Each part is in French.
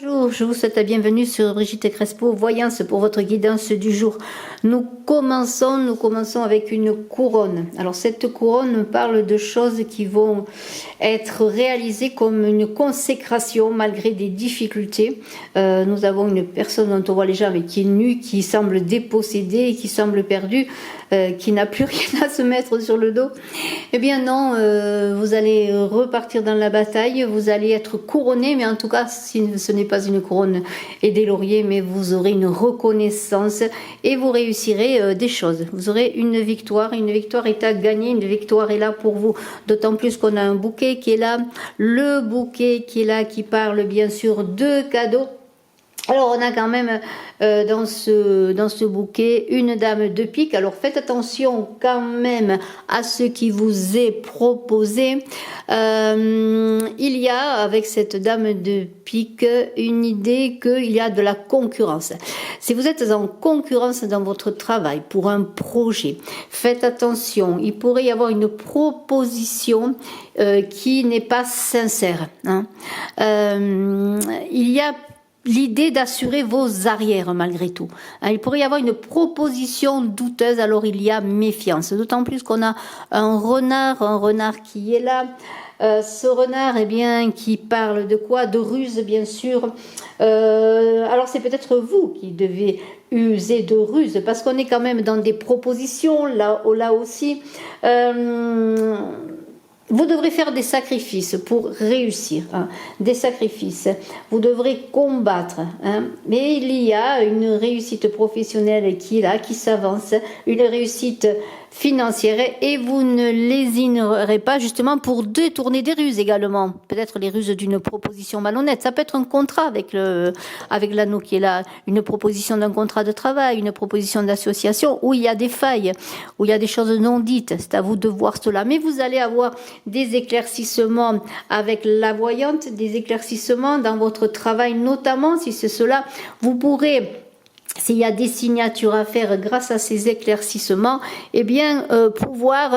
Bonjour, je vous souhaite la bienvenue sur Brigitte Crespo, voyance pour votre guidance du jour. Nous commençons avec une couronne. Alors cette couronne parle de choses qui vont être réalisées comme une consécration malgré des difficultés. Nous avons une personne dont on voit les jambes qui est nue, qui semble dépossédée, qui semble perdue, qui n'a plus rien à se mettre sur le dos. Eh bien non, vous allez repartir dans la bataille, vous allez être couronné, mais en tout cas ce n'est pas une couronne et des lauriers, mais vous aurez une reconnaissance et vous réussirez des choses. Vous aurez une victoire est à gagner, une victoire est là pour vous, d'autant plus qu'on a un bouquet qui est là, le bouquet qui est là, qui parle bien sûr de cadeaux. Alors on a quand même dans ce bouquet une dame de pique. Alors faites attention quand même à ce qui vous est proposé. Il y a avec cette dame de pique une idée qu'il y a de la concurrence. Si vous êtes en concurrence dans votre travail pour un projet, faites attention. Il pourrait y avoir une proposition qui n'est pas sincère. Il y a l'idée d'assurer vos arrières malgré tout. Il pourrait y avoir une proposition douteuse, alors il y a méfiance. D'autant plus qu'on a un renard qui est là. Ce renard, eh bien, qui parle de quoi? De ruse, bien sûr. Alors c'est peut-être vous qui devez user de ruse, parce qu'on est quand même dans des propositions, là aussi. Vous devrez faire des sacrifices pour réussir, des sacrifices. Vous devrez combattre, mais il y a une réussite professionnelle qui est là, qui s'avance, une réussite financière, et vous ne lésinerez pas justement pour détourner des ruses également. Peut-être les ruses d'une proposition malhonnête. Ça peut être un contrat avec l'anneau qui est là, une proposition d'un contrat de travail, une proposition d'association où il y a des failles, où il y a des choses non dites. C'est à vous de voir cela. Mais vous allez avoir des éclaircissements avec la voyante, des éclaircissements dans votre travail, notamment si c'est cela, vous pourrez, s'il y a des signatures à faire grâce à ces éclaircissements, eh bien pouvoir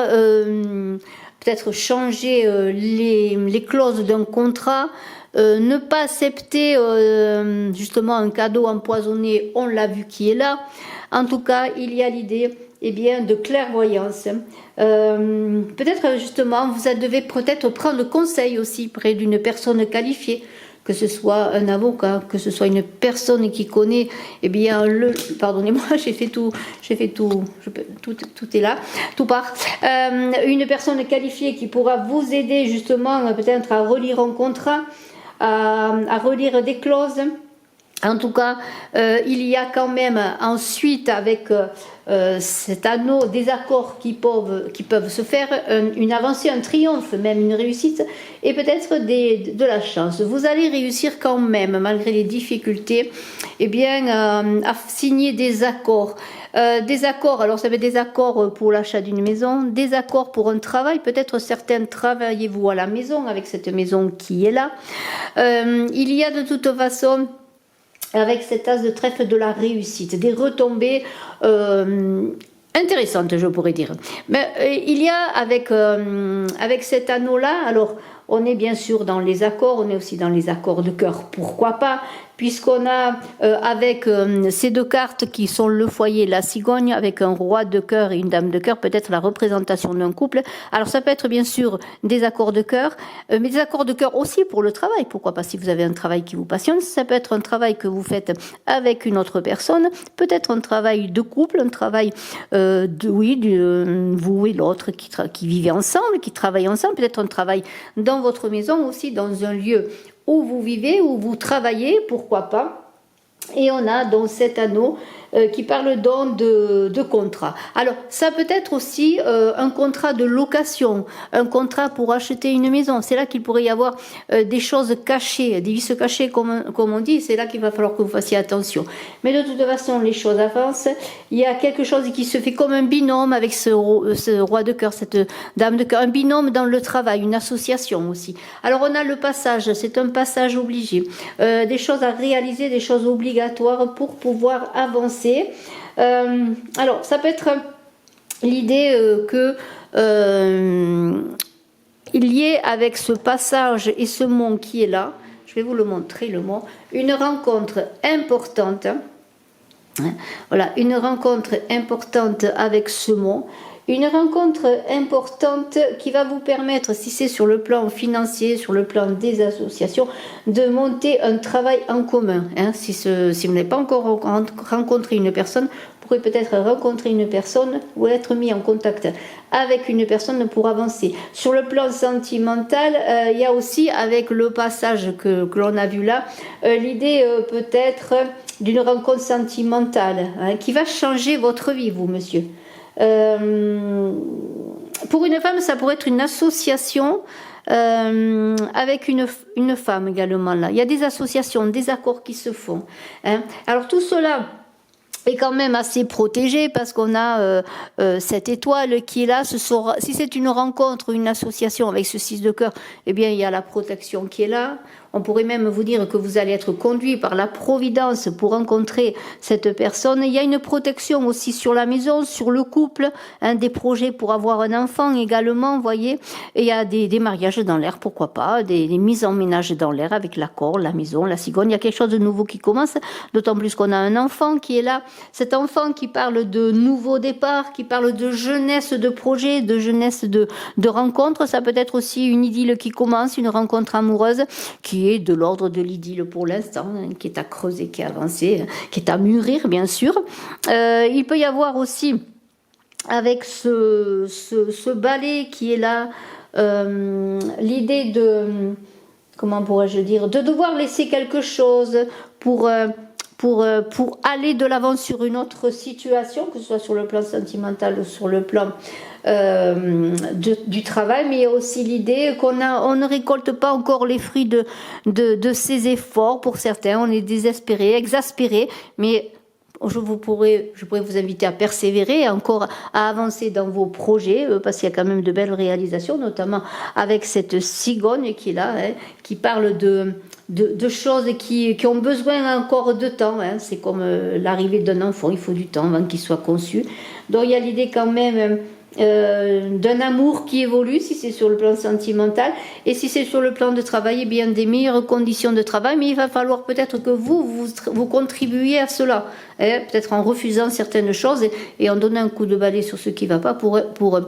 peut-être changer les clauses d'un contrat, ne pas accepter justement un cadeau empoisonné, on l'a vu qui est là. En tout cas, il y a l'idée de clairvoyance. Peut-être justement, vous devez peut-être prendre conseil aussi près d'une personne qualifiée, que ce soit un avocat, que ce soit une personne qui connaît, pardonnez-moi, tout est là, tout part. Une personne qualifiée qui pourra vous aider justement peut-être à relire un contrat, à relire des clauses. En tout cas, il y a quand même ensuite avec cet anneau des accords qui peuvent se faire, une avancée, un triomphe, même une réussite, et peut-être de la chance. Vous allez réussir quand même, malgré les difficultés, à signer des accords. Alors ça veut être des accords pour l'achat d'une maison, des accords pour un travail, peut-être certains travaillez-vous à la maison avec cette maison qui est là. Il y a de toute façon, avec cet as de trèfle, de la réussite, des retombées intéressantes, je pourrais dire. Mais il y a avec cet anneau-là, alors on est bien sûr dans les accords, on est aussi dans les accords de cœur, pourquoi pas, puisqu'on a avec ces deux cartes qui sont le foyer, la cigogne, avec un roi de cœur et une dame de cœur, peut-être la représentation d'un couple. Alors ça peut être bien sûr des accords de cœur, mais des accords de cœur aussi pour le travail, pourquoi pas, si vous avez un travail qui vous passionne. Ça peut être un travail que vous faites avec une autre personne, peut-être un travail de couple, un travail vous et l'autre qui vivez ensemble, qui travaillent ensemble, peut-être un travail dans votre maison aussi, dans un lieu où vous vivez, où vous travaillez, pourquoi pas. Et on a donc cet anneau qui parle donc de contrat. Alors, ça peut être aussi un contrat de location, un contrat pour acheter une maison. C'est là qu'il pourrait y avoir des choses cachées, des vices cachés, comme on dit. C'est là qu'il va falloir que vous fassiez attention. Mais de toute façon, les choses avancent. Il y a quelque chose qui se fait comme un binôme avec ce roi de cœur, cette dame de cœur. Un binôme dans le travail, une association aussi. Alors, on a le passage. C'est un passage obligé. Des choses à réaliser, des choses obligatoires pour pouvoir avancer. Alors, ça peut être l'idée il y ait avec ce passage et ce mont qui est là, je vais vous le montrer le mot, une rencontre importante. Voilà, une rencontre importante avec ce mot. Une rencontre importante qui va vous permettre, si c'est sur le plan financier, sur le plan des associations, de monter un travail en commun. Si vous n'avez pas encore rencontré une personne, vous pourrez peut-être rencontrer une personne ou être mis en contact avec une personne pour avancer. Sur le plan sentimental, il y a aussi, avec le passage que l'on a vu là, l'idée peut-être d'une rencontre sentimentale qui va changer votre vie, vous, monsieur. Pour une femme, ça pourrait être une association avec une femme également là. Il y a des associations, des accords qui se font. Alors tout cela est quand même assez protégé parce qu'on a cette étoile qui est là. Si c'est une rencontre, une association avec ce 6 de cœur, eh bien il y a la protection qui est là. On pourrait même vous dire que vous allez être conduit par la providence pour rencontrer cette personne. Il y a une protection aussi sur la maison, sur le couple, des projets pour avoir un enfant également, vous voyez. Et il y a des mariages dans l'air, pourquoi pas, des mises en ménage dans l'air avec l'accord, la maison, la cigogne. Il y a quelque chose de nouveau qui commence, d'autant plus qu'on a un enfant qui est là. Cet enfant qui parle de nouveau départ, qui parle de jeunesse de projet, de jeunesse de rencontre. Ça peut être aussi une idylle qui commence, une rencontre amoureuse qui est de l'ordre de l'idylle pour l'instant, qui est à creuser, qui est avancé, qui est à mûrir bien sûr. Il peut y avoir aussi avec ce balai qui est là, l'idée de, comment pourrais-je dire, de devoir laisser quelque chose pour aller de l'avant sur une autre situation, que ce soit sur le plan sentimental ou sur le plan du travail, mais il y a aussi l'idée qu'on ne récolte pas encore les fruits de ses efforts. Pour certains, on est désespéré, exaspéré, mais je pourrais vous inviter à persévérer, encore à avancer dans vos projets, parce qu'il y a quand même de belles réalisations, notamment avec cette cigogne qui est là, qui parle de choses qui ont besoin encore de temps. C'est comme l'arrivée d'un enfant, il faut du temps avant qu'il soit conçu. Donc il y a l'idée quand même d'un amour qui évolue, si c'est sur le plan sentimental, et si c'est sur le plan de travail, eh bien des meilleures conditions de travail, mais il va falloir peut-être que vous contribuiez à cela, peut-être en refusant certaines choses et en donnant un coup de balai sur ce qui ne va pas, pour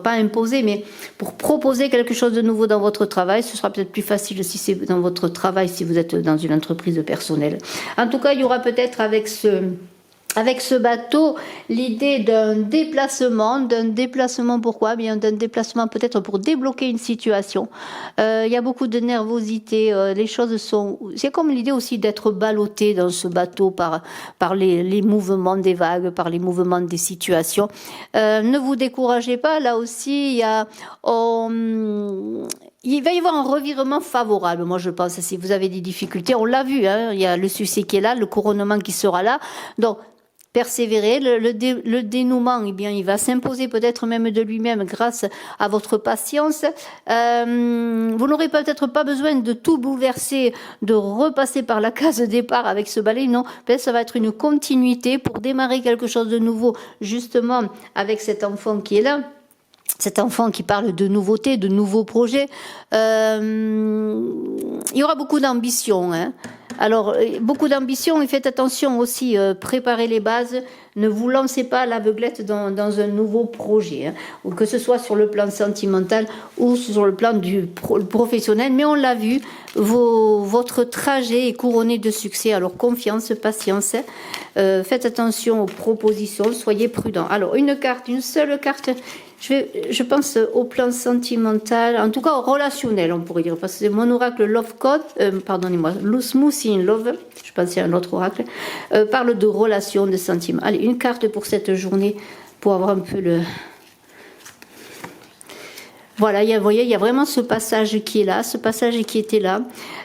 pas imposer, mais pour proposer quelque chose de nouveau dans votre travail. Ce sera peut-être plus facile si c'est dans votre travail, si vous êtes dans une entreprise personnelle. En tout cas, il y aura peut-être avec ce bateau, l'idée d'un déplacement, pourquoi? Bien, d'un déplacement peut-être pour débloquer une situation. Il y a beaucoup de nervosité, les choses sont... C'est comme l'idée aussi d'être ballotté dans ce bateau par les mouvements des vagues, par les mouvements des situations. Ne vous découragez pas, là aussi, il va y avoir un revirement favorable, moi je pense, si vous avez des difficultés. On l'a vu, il y a le succès qui est là, le couronnement qui sera là. Donc, persévérer, le dénouement, eh bien, il va s'imposer peut-être même de lui-même grâce à votre patience. Vous n'aurez peut-être pas besoin de tout bouleverser, de repasser par la case départ avec ce balai, non. Peut-être ça va être une continuité pour démarrer quelque chose de nouveau, justement avec cet enfant qui est là. Cet enfant qui parle de nouveautés, de nouveaux projets. Il y aura beaucoup d'ambition, Alors, beaucoup d'ambition, et faites attention aussi, préparez les bases, ne vous lancez pas à l'aveuglette dans un nouveau projet, ou que ce soit sur le plan sentimental ou sur le plan du professionnel, mais on l'a vu, votre trajet est couronné de succès, alors confiance, patience, faites attention aux propositions, soyez prudents. Alors, une seule carte, je pense au plan sentimental, en tout cas au relationnel, on pourrait dire, parce que c'est mon oracle Love Code, pardonnez-moi, Smoothie in Love, je pensais à un autre oracle, parle de relations, de sentiments. Allez, une carte pour cette journée, pour avoir un peu le... Voilà, vous voyez, il y a vraiment ce passage qui est là, ce passage qui était là,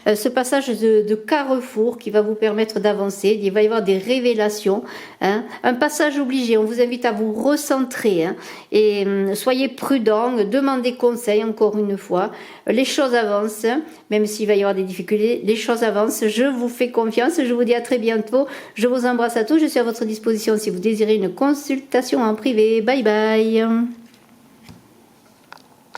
ce passage de carrefour qui va vous permettre d'avancer. Il va y avoir des révélations, un passage obligé. On vous invite à vous recentrer, et soyez prudents, demandez conseil encore une fois. Les choses avancent, même s'il va y avoir des difficultés, les choses avancent. Je vous fais confiance, je vous dis à très bientôt. Je vous embrasse à tous, je suis à votre disposition si vous désirez une consultation en privé. Bye bye.